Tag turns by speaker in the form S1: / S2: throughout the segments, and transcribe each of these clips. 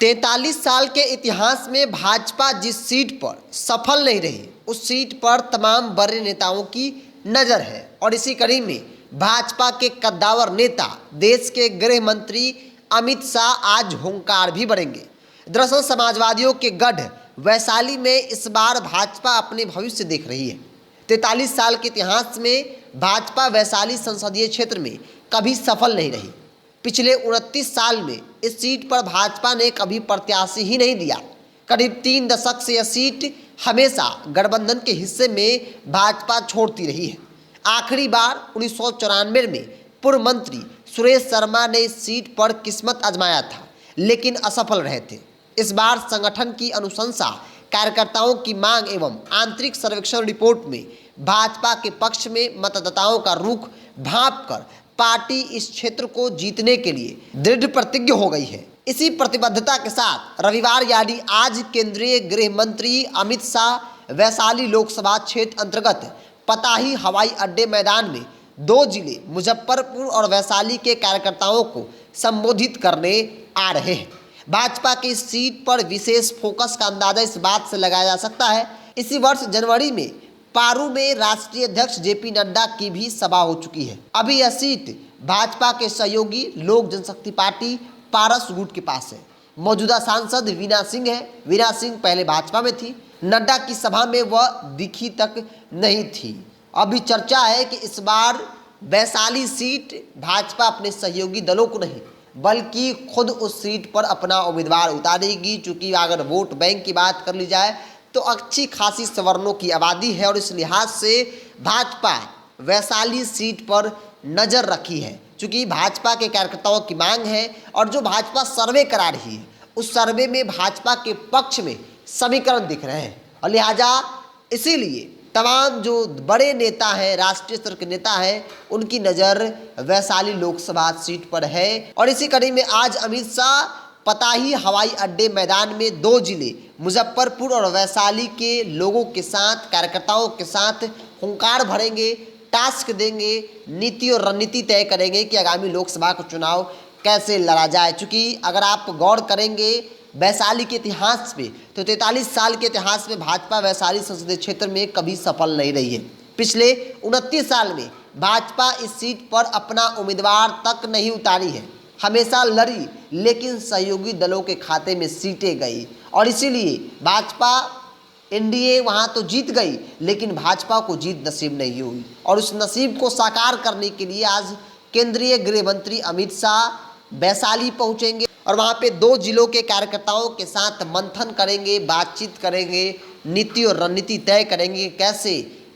S1: 43 साल के इतिहास में भाजपा जिस सीट पर सफल नहीं रही, उस सीट पर तमाम बड़े नेताओं की नज़र है। और इसी कड़ी में भाजपा के कद्दावर नेता देश के गृह मंत्री अमित शाह आज हुंकार भी भरेंगे। दरअसल समाजवादियों के गढ़ वैशाली में इस बार भाजपा अपने भविष्य देख रही है। 43 साल के इतिहास में भाजपा वैशाली संसदीय क्षेत्र में कभी सफल नहीं रही। पिछले 29 साल में इस सीट पर भाजपा ने कभी प्रत्याशी ही नहीं दिया। करीब 3 दशक से यह सीट हमेशा गठबंधन के हिस्से में भाजपा छोड़ती रही है। आखिरी बार 1994 में पूर्व मंत्री सुरेश शर्मा ने इस सीट पर किस्मत आजमाया था, लेकिन असफल रहे थे। इस बार संगठन की अनुशंसा, कार्यकर्ताओं की मांग एवं आंतरिक सर्वेक्षण रिपोर्ट में भाजपा के पक्ष में मतदाताओं का रुख भांपकर पार्टी इस क्षेत्र को जीतने के लिए दृढ़ प्रतिज्ञ हो गई है। इसी प्रतिबद्धता के साथ रविवार यानी आज केंद्रीय गृह मंत्री अमित शाह वैशाली लोकसभा क्षेत्र अंतर्गत पताही हवाई अड्डे मैदान में 2 जिले मुजफ्फरपुर और वैशाली के कार्यकर्ताओं को संबोधित करने आ रहे हैं। भाजपा की इस सीट पर विशेष फोकस का अंदाजा इस बात से लगाया जा सकता है, इसी वर्ष जनवरी में पारू में राष्ट्रीय अध्यक्ष जेपी नड्डा की भी सभा हो चुकी है। अभी यह सीट भाजपा के सहयोगी लोक जनशक्ति पार्टी पारस गुट के पास है। मौजूदा सांसद वीना सिंह है। वीना सिंह पहले भाजपा में थी। नड्डा की सभा में वह दिखी तक नहीं थी। अभी चर्चा है कि इस बार वैशाली सीट भाजपा अपने सहयोगी दलों को नहीं बल्कि खुद उस सीट पर अपना उम्मीदवार उतारेगी। चूंकि अगर वोट बैंक की बात कर ली जाए तो अच्छी खासी सवर्णों की आबादी है और इस लिहाज से भाजपा वैशाली सीट पर नज़र रखी है। चूँकि भाजपा के कार्यकर्ताओं की मांग है और जो भाजपा सर्वे करा रही है उस सर्वे में भाजपा के पक्ष में समीकरण दिख रहे हैं और लिहाजा इसीलिए तमाम जो बड़े नेता हैं, राष्ट्रीय स्तर के नेता हैं, उनकी नज़र वैशाली लोकसभा सीट पर है। और इसी कड़ी में आज अमित शाह पताही हवाई अड्डे मैदान में 2 जिले मुजफ्फरपुर और वैशाली के लोगों के साथ, कार्यकर्ताओं के साथ हुंकार भरेंगे, टास्क देंगे, नीति और रणनीति तय करेंगे कि आगामी लोकसभा का चुनाव कैसे लड़ा जाए। चूँकि अगर आप गौर करेंगे वैशाली के इतिहास पे तो 43 साल के इतिहास में भाजपा वैशाली संसदीय क्षेत्र में कभी सफल नहीं रही है। पिछले 29 साल में भाजपा इस सीट पर अपना उम्मीदवार तक नहीं उतारी है। हमेशा लड़ी लेकिन सहयोगी दलों के खाते में सीटें गई और इसीलिए भाजपा एनडीए वहां तो जीत गई लेकिन भाजपा को जीत नसीब नहीं हुई। और उस नसीब को साकार करने के लिए आज केंद्रीय गृह मंत्री अमित शाह वैशाली पहुंचेंगे और वहां पे 2 जिलों के कार्यकर्ताओं के साथ मंथन करेंगे, बातचीत करेंगे, नीति और रणनीति तय करेंगे कैसे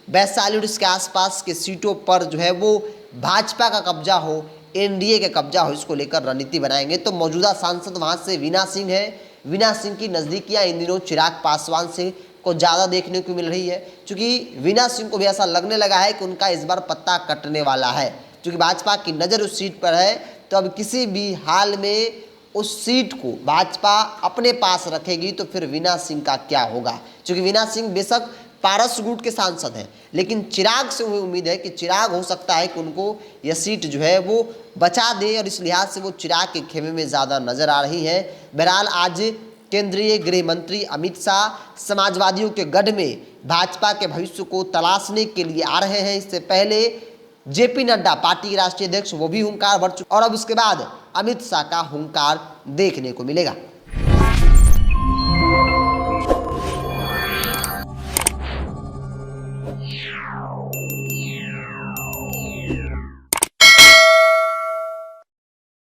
S1: वैशाली और इसके आसपास के सीटों पर जो है वो भाजपा का कब्जा हो, एनडीए का कब्जा हो, इसको लेकर रणनीति बनाएंगे। तो मौजूदा सांसद वहां से वीना सिंह है। वीना सिंह की नज़दीकियाँ इन दिनों चिराग पासवान से को ज़्यादा देखने को मिल रही है, क्योंकि वीना सिंह को भी ऐसा लगने लगा है कि उनका इस बार पत्ता कटने वाला है। क्योंकि भाजपा की नज़र उस सीट पर है तो अब किसी भी हाल में उस सीट को भाजपा अपने पास रखेगी तो फिर वीना सिंह का क्या होगा। क्योंकि वीना सिंह बेशक पारस गुट के सांसद हैं लेकिन चिराग से उन्हें उम्मीद है कि चिराग हो सकता है कि उनको यह सीट जो है वो बचा दे और इस लिहाज से वो चिराग के खेमे में ज़्यादा नज़र आ रही है। बहरहाल आज केंद्रीय गृह मंत्री अमित शाह समाजवादियों के गढ़ में भाजपा के भविष्य को तलाशने के लिए आ रहे हैं। इससे पहले जेपी नड्डा पार्टी के राष्ट्रीय अध्यक्ष वो भी हुंकार भर चुके और अब उसके बाद अमित शाह का हुंकार देखने को मिलेगा।